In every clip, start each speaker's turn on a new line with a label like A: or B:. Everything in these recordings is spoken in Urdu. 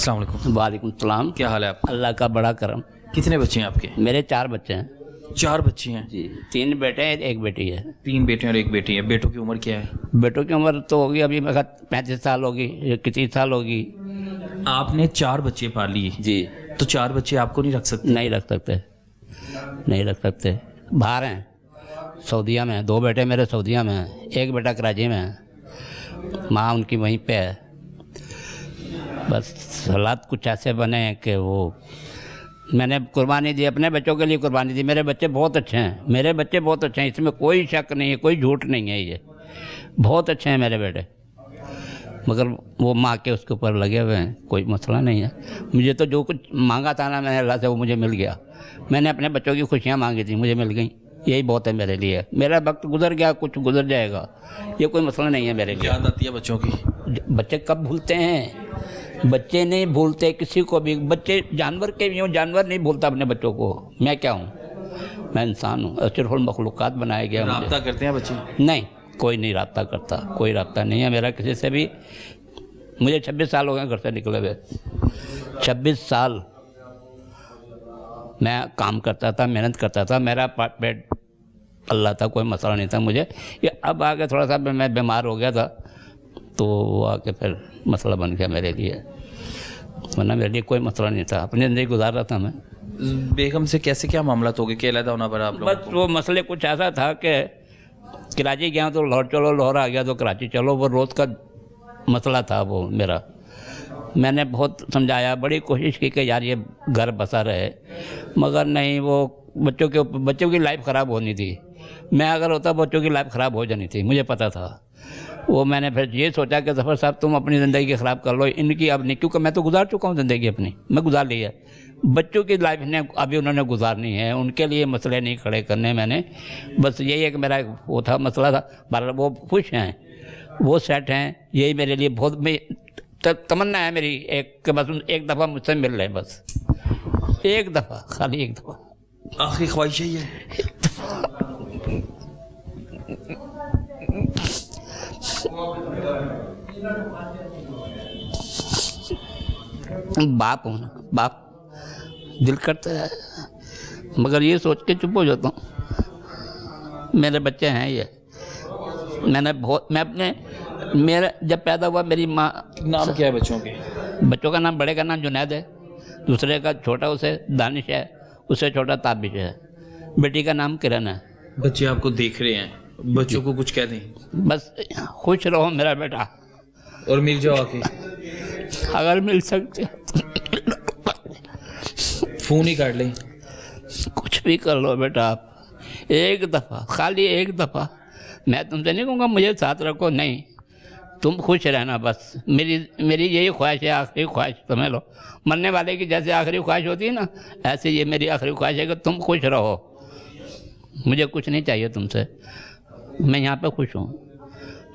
A: السلام علیکم.
B: وعلیکم السلام.
A: کیا حال ہے آپ؟
B: اللہ کا بڑا کرم.
A: کتنے بچے ہیں آپ کے؟
B: میرے 4 بچے ہیں.
A: 4 بچے ہیں
B: جی. 3 بیٹے ہیں 1 بیٹی ہے.
A: 3 بیٹے اور 1 بیٹی ہے. بیٹوں کی عمر کیا ہے؟
B: بیٹوں کی عمر تو ہوگی ابھی میرا 35 سال ہوگی, 31 سال ہوگی.
A: آپ نے 4 بچے پال لیے
B: جی.
A: تو 4 بچے آپ کو نہیں رکھ سکتے؟
B: نہیں رکھ سکتے. باہر ہیں, سعودیہ میں. 2 بیٹے میرے سعودیہ میں ہیں, 1 بیٹا کراچی میں ہے, ماں ان کی وہیں پہ ہے. بس حالات کچھ ایسے بنے ہیں کہ وہ میں نے قربانی دی, اپنے بچوں کے لیے قربانی دی. میرے بچے بہت اچھے ہیں, اس میں کوئی شک نہیں ہے, کوئی جھوٹ نہیں ہے. یہ بہت اچھے ہیں میرے بیٹے, مگر وہ ماں کے اس کے اوپر لگے ہوئے ہیں. کوئی مسئلہ نہیں ہے. مجھے تو جو کچھ مانگا تھا نا میں نے اللہ سے, وہ مجھے مل گیا. میں نے اپنے بچوں کی خوشیاں مانگی تھیں, مجھے مل گئیں. یہی بہت ہے میرے لیے. میرا وقت گزر گیا, کچھ گزر جائے گا, یہ کوئی مسئلہ نہیں ہے میرے لیے.
A: یاد آتی ہے بچوں کی؟
B: بچے کب بھولتے ہیں؟ بچے نہیں بھولتے کسی کو بھی. بچے جانور کے بھی ہوں, جانور نہیں بھولتا اپنے بچوں کو. میں کیا ہوں؟ میں انسان ہوں. اشرف المخلوقات بنایا گیا.
A: رابطہ کرتے ہیں بچے؟
B: نہیں, کوئی نہیں رابطہ کرتا. کوئی رابطہ نہیں ہے میرا کسی سے بھی. مجھے 26 سال ہو گئے گھر سے نکلے ہوئے. 26 سال میں کام کرتا تھا, محنت کرتا تھا. میرا پیٹ اللہ تھا, کوئی مسئلہ نہیں تھا مجھے. یہ اب آگے تھوڑا سا میں بیمار ہو گیا تھا تو وہ آ کے پھر مسئلہ بن گیا میرے لیے, ورنہ میرے لیے کوئی مسئلہ نہیں تھا. اپنی زندگی گزار رہا تھا میں.
A: بیگم سے کیسے کیا معاملات ہو گئے کہ علیحدہ ہونا پڑا آپ لوگوں
B: بس وہ مسئلے کچھ ایسا تھا کہ کراچی گیا تو لاہور چلو, لاہور آ گیا تو کراچی چلو. وہ روز کا مسئلہ تھا وہ میرا. میں نے بہت سمجھایا, بڑی کوشش کی کہ یار یہ گھر بسا رہے, مگر نہیں. وہ بچوں کی لائف خراب ہونی تھی. میں اگر ہوتا بچوں کی لائف خراب ہو جانی تھی, مجھے پتہ تھا. وہ میں نے پھر یہ سوچا کہ ظفر صاحب تم اپنی زندگی کی خراب کر لو, ان کی اب نہیں, کیونکہ میں تو گزار چکا ہوں زندگی اپنی, میں گزار لی ہے. بچوں کی لائف نے ابھی انہوں نے گزارنی ہے, ان کے لیے مسئلے نہیں کھڑے کرنے میں نے. بس یہی ہے کہ میرا وہ تھا مسئلہ تھا. بہرحال وہ خوش ہیں, وہ سیٹ ہیں. یہی میرے لیے بہت تمنا ہے میری ایک کہ بس ایک دفعہ مجھ سے مل لیں, بس ایک دفعہ, خالی ایک دفعہ.
A: آخری خواہش یہی ہے؟
B: باپ ہوں نا, باپ دل کرتا ہے, مگر یہ سوچ کے چپ ہو جاتا ہوں میرے بچے ہیں یہ. میرا جب پیدا ہوا میری ماں.
A: نام کیا ہے بچوں کے؟
B: بچوں کا نام, بڑے کا نام جنید ہے, دوسرے کا چھوٹا اسے دانش ہے, اس سے چھوٹا تابش ہے, بیٹی کا نام کرن ہے.
A: بچے آپ کو دیکھ رہے ہیں, بچوں کو کچھ کہہ دیں.
B: بس خوش رہو میرا بیٹا,
A: اور مل جاؤ آ کے,
B: اگر مل سکتے
A: فون ہی کاٹ لیں.
B: کچھ بھی کر لو بیٹا آپ, ایک دفعہ, خالی ایک دفعہ. میں تم سے نہیں کہوں گا مجھے ساتھ رکھو, نہیں, تم خوش رہنا بس. میری یہی خواہش ہے, آخری خواہش سمجھ لو. مرنے والے کی جیسے آخری خواہش ہوتی ہے نا, ایسے یہ میری آخری خواہش ہے کہ تم خوش رہو. مجھے کچھ نہیں چاہیے تم سے. میں یہاں پہ خوش ہوں,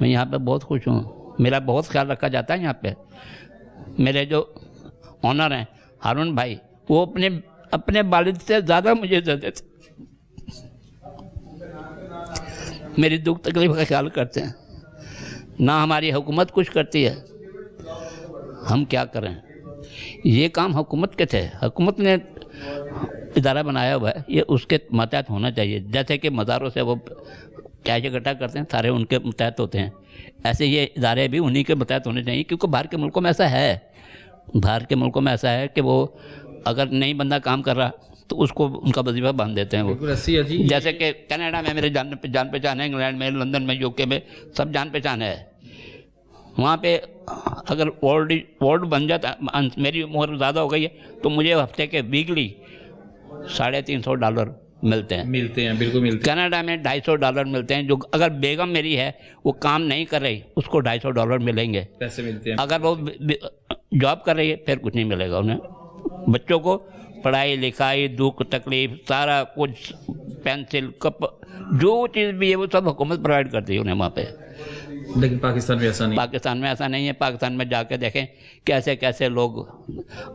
B: میں یہاں پہ بہت خوش ہوں. میرا بہت خیال رکھا جاتا ہے یہاں پہ. میرے جو آنر ہیں ہارون بھائی, وہ اپنے والد سے زیادہ مجھے عزت دیتے, میری دکھ تکلیف کا خیال کرتے ہیں. نہ ہماری حکومت کچھ کرتی ہے, ہم کیا کریں. یہ کام حکومت کے تھے, حکومت نے ادارہ بنایا ہوا ہے, یہ اس کے ماتحت ہونا چاہیے. جیسے کہ مزاروں سے وہ کیش اکٹھا کرتے ہیں, سارے ان کے ماتحت ہوتے ہیں, ایسے یہ ادارے بھی انہی کے ماتحت ہونے چاہیے. کیونکہ باہر کے ملکوں میں ایسا ہے, کہ وہ اگر نہیں بندہ کام کر رہا تو اس کو ان کا وظیفہ باندھ دیتے ہیں وہ. جیسے کہ کینیڈا میں میرے جان پہچان ہے, انگلینڈ میں, لندن میں, UK میں, سب جان پہچان ہے. وہاں پہ اگر وارڈ بن جاتا, میری عمر زیادہ ہو گئی ہے, تو مجھے ہفتے کے ویکلی $350 ملتے ہیں.
A: بالکل ملتے ہیں.
B: کینیڈا میں $250 ملتے ہیں. جو اگر بیگم میری ہے وہ کام نہیں کر رہی, اس کو $250 ملیں گے,
A: پیسے ملتے ہیں.
B: اگر وہ جاب کر رہی ہے پھر کچھ نہیں ملے گا انہیں. بچوں کو پڑھائی لکھائی, دکھ تکلیف, سارا کچھ, پینسل, کپ, جو چیز بھی ہے وہ سب حکومت پرووائڈ کرتی ہے انہیں وہاں پہ.
A: لیکن پاکستان میں ایسا نہیں.
B: پاکستان میں ایسا نہیں ہے. پاکستان میں جا کے دیکھیں کیسے کیسے لوگ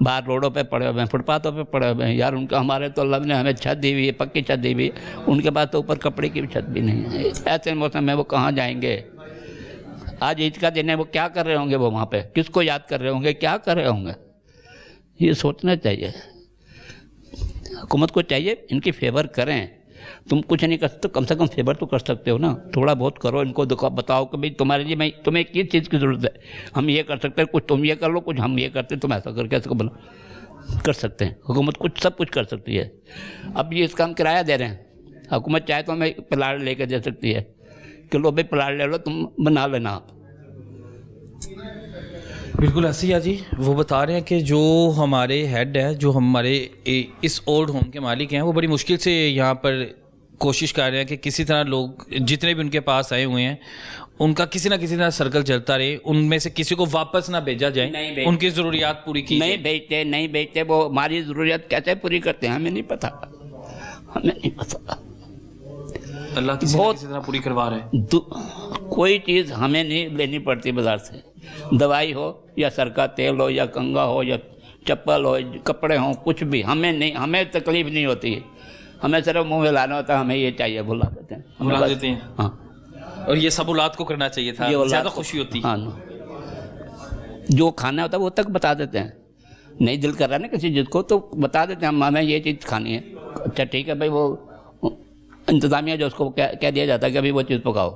B: باہر روڈوں پہ پڑے ہوئے ہیں, فٹ پاتھوں پہ پڑے ہوئے ہیں. یار ان کا, ہمارے تو اللہ نے ہمیں چھت دی ہوئی ہے, پکی چھت دی ہوئی ہے, ان کے پاس تو اوپر کپڑے کی بھی چھت بھی نہیں ہے. ایسے موسم میں وہ کہاں جائیں گے؟ آج عید کا دن ہے, وہ کیا کر رہے ہوں گے؟ وہ وہاں پہ کس کو یاد کر رہے ہوں گے, کیا کر رہے ہوں گے؟ یہ سوچنا چاہیے. حکومت کو چاہیے ان کی فیور کریں. تم کچھ نہیں کر سکتے، کم سے کم فیور تو کر سکتے ہو نا. تھوڑا بہت کرو، ان کو بتاؤ کہ بھائی تمہارے لیے میں تمہیں کس چیز کی ضرورت ہے، ہم یہ کر سکتے ہیں، کچھ تم یہ کر لو، کچھ ہم یہ کرتے ہیں، تم ایسا کر کے ایسا کر سکتے ہیں. حکومت کچھ سب کچھ کر سکتی ہے. اب یہ اس کا ہم کرایہ دے رہے ہیں. حکومت چاہے تو ہمیں پلاٹ لے کے دے سکتی ہے کہ لو بھائی پلاٹ لے لو، تم بنا لینا.
A: بالکل ایسے ہی جی وہ بتا رہے ہیں کہ جو ہمارے ہیڈ ہیں، جو ہمارے اس اولڈ ہوم کے مالک ہیں، وہ بڑی مشکل سے یہاں پر کوشش کر رہے ہیں کہ کسی طرح لوگ جتنے بھی ان کے پاس آئے ہوئے ہیں ان کا کسی نہ کسی طرح سرکل چلتا رہے، ان میں سے کسی کو واپس نہ بھیجا جائے، ان کی ضروریات پوری کی
B: نہیں بھیجتے. وہ ہماری ضروریات کیسے پوری کرتے ہیں ہمیں نہیں پتہ.
A: اللہ کسی نہ کسی طرح پوری کروا رہے ہیں.
B: کوئی چیز ہمیں نہیں لینی پڑتی بازار سے. دوائی ہو یا سر کا تیل ہو یا کنگھا ہو یا چپل ہو، کپڑے ہوں، کچھ بھی ہمیں تکلیف نہیں ہوتی. ہمیں صرف منہ ہلانا ہوتا ہے، ہمیں یہ چاہیے، بھلا دیتے ہیں.
A: بلا دیتے ہیں.
B: ہاں،
A: اور یہ سب اولاد کو کرنا چاہیے تھا، زیادہ خوشی ہوتی.
B: ہاں، جو کھانا ہوتا ہے وہ تک بتا دیتے ہیں. نہیں دل کر رہا نا کسی چیز کو تو بتا دیتے ہیں ہمیں یہ چیز کھانی ہے. اچھا ٹھیک ہے بھائی، وہ انتظامیہ جو اس کو کہہ دیا جاتا ہے کہ ابھی وہ چیز پکاؤ.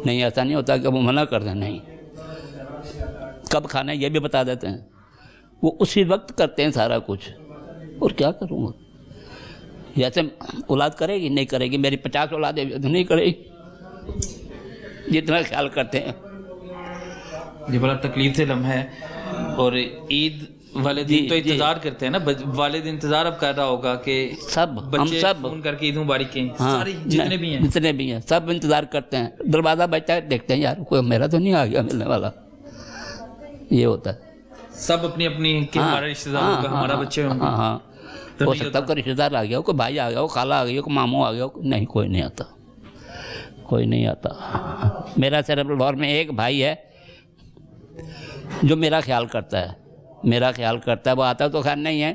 B: نہیں، ایسا نہیں ہوتا کہ وہ منع کر دیں. نہیں، کب کھانا ہے یہ بھی بتا دیتے ہیں. وہ اسی وقت کرتے ہیں سارا کچھ. اور کیا کروں گا؟ جیسے اولاد کرے گی نہیں کرے گی، میری 50 اولادیں تو نہیں کرے گی جتنا خیال کرتے ہیں.
A: یہ بڑا تکلیف سے لمحہ ہے. اور عید والے دن تو انتظار کرتے ہیں نا والد، انتظار اب کر رہا ہوگا کہ
B: ہم سب
A: فون کر کے عید مبارک کہیں. سارے جتنے بھی ہیں
B: سب انتظار کرتے ہیں. دروازہ بجتا ہے، دیکھتے ہیں یار کوئی میرا تو نہیں آ گیا ملنے والا. یہ ہوتا ہے.
A: سب اپنی اپنی کہ ہمارا رشتہ دار ہوگا، ہمارا بچے ہوں گے.
B: ہاں، ہو سکتا ہے کوئی رشتہ دار آ گیا ہو، کوئی بھائی آ گیا ہو، خالہ آ گئی ہو، کوئی ماموں آ گیا ہو. نہیں، کوئی نہیں آتا، کوئی نہیں آتا. میرا صرف لاہور میں ایک بھائی ہے جو میرا خیال کرتا ہے. وہ آتا تو خیر نہیں ہے،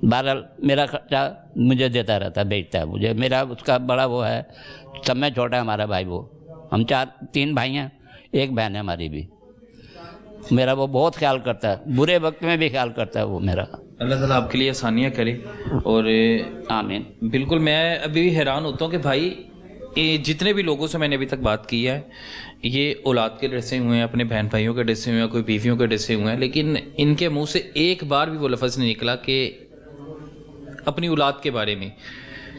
B: بہرحال میرا خرچہ مجھے دیتا رہتا ہے، بھیجتا ہے مجھے. میرا اس کا بڑا وہ ہے، سب میں چھوٹا ہے ہمارا بھائی. وہ ہم 3 بھائی ہیں، ایک بہن ہے ہماری بھی. میرا وہ بہت خیال کرتا ہے، برے وقت میں بھی خیال کرتا ہے وہ میرا. اللہ
A: تعالیٰ آپ کے لیے آسانیاں کرے. اور
B: آمین.
A: بالکل میں ابھی بھی حیران ہوتا ہوں کہ بھائی جتنے بھی لوگوں سے میں نے ابھی تک بات کی ہے، یہ اولاد کے ڈسے ہوئے ہیں، اپنے بہن بھائیوں کے ڈسے ہوئے ہیں، کوئی بیویوں کے ڈسے ہوئے ہیں، لیکن ان کے منہ سے ایک بار بھی وہ لفظ نہیں نکلا کہ اپنی اولاد کے بارے میں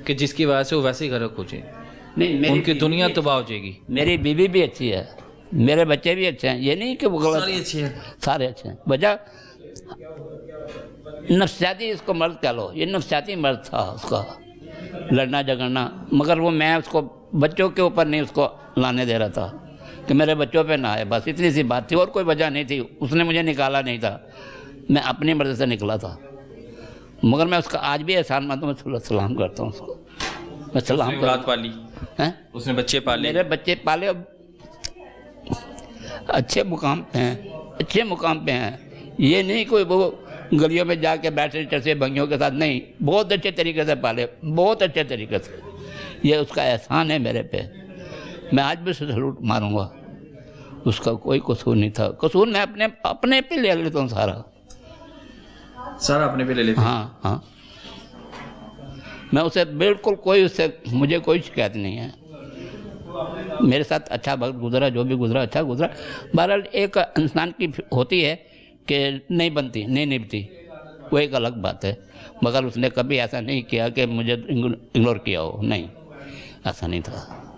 A: کہ جس کی وجہ سے وہ ویسے ہی غرق ہو جائے.
B: نہیں،
A: ان کی دنیا تباہ ہو جائے گی.
B: میری بیوی بھی اچھی ہے، میرے بچے بھی اچھے ہیں. یہ نہیں کہ وہ غلط، سارے اچھے ہیں. وجہ نفسیاتی، اس کو مرض کہہ لو، یہ نفسیاتی مرض تھا اس کا، لڑنا جھگڑنا. مگر وہ میں اس کو بچوں کے اوپر نہیں اس کو لانے دے رہا تھا کہ میرے بچوں پہ نہ آئے. بس اتنی سی بات تھی، اور کوئی وجہ نہیں تھی. اس نے مجھے نکالا نہیں تھا، میں اپنی مرضی سے نکلا تھا. مگر میں اس کا آج بھی احسان مانتا ہوں. میں سلام کرتا ہوں اس کو. میں سلام
A: اولاد پالی، اس نے بچے پالے،
B: میرے بچے پالے، اچھے مقام پہ ہیں. یہ نہیں کوئی وہ گلیوں میں جا کے بیٹھے چرچے بھنگیوں کے ساتھ، نہیں، بہت اچھے طریقے سے پالے، بہت اچھے طریقے سے. یہ اس کا احسان ہے میرے پہ. میں آج بھی سلوٹ ماروں گا. اس کا کوئی قصور نہیں تھا. قصور میں اپنے پہ لے لیتا ہوں، سارا
A: اپنے پہ لے لیتا ہوں.
B: ہاں، میں اسے بالکل مجھے کوئی شکایت نہیں ہے. میرے ساتھ اچھا وقت گزرا، جو بھی گزرا اچھا گزرا. بہرحال ایک انسان کی ہوتی ہے کہ نہیں بنتی، نہیں نبھتی، وہ ایک الگ بات ہے. مگر اس نے کبھی ایسا نہیں کیا کہ مجھے اگنور کیا ہو. نہیں، ایسا نہیں تھا.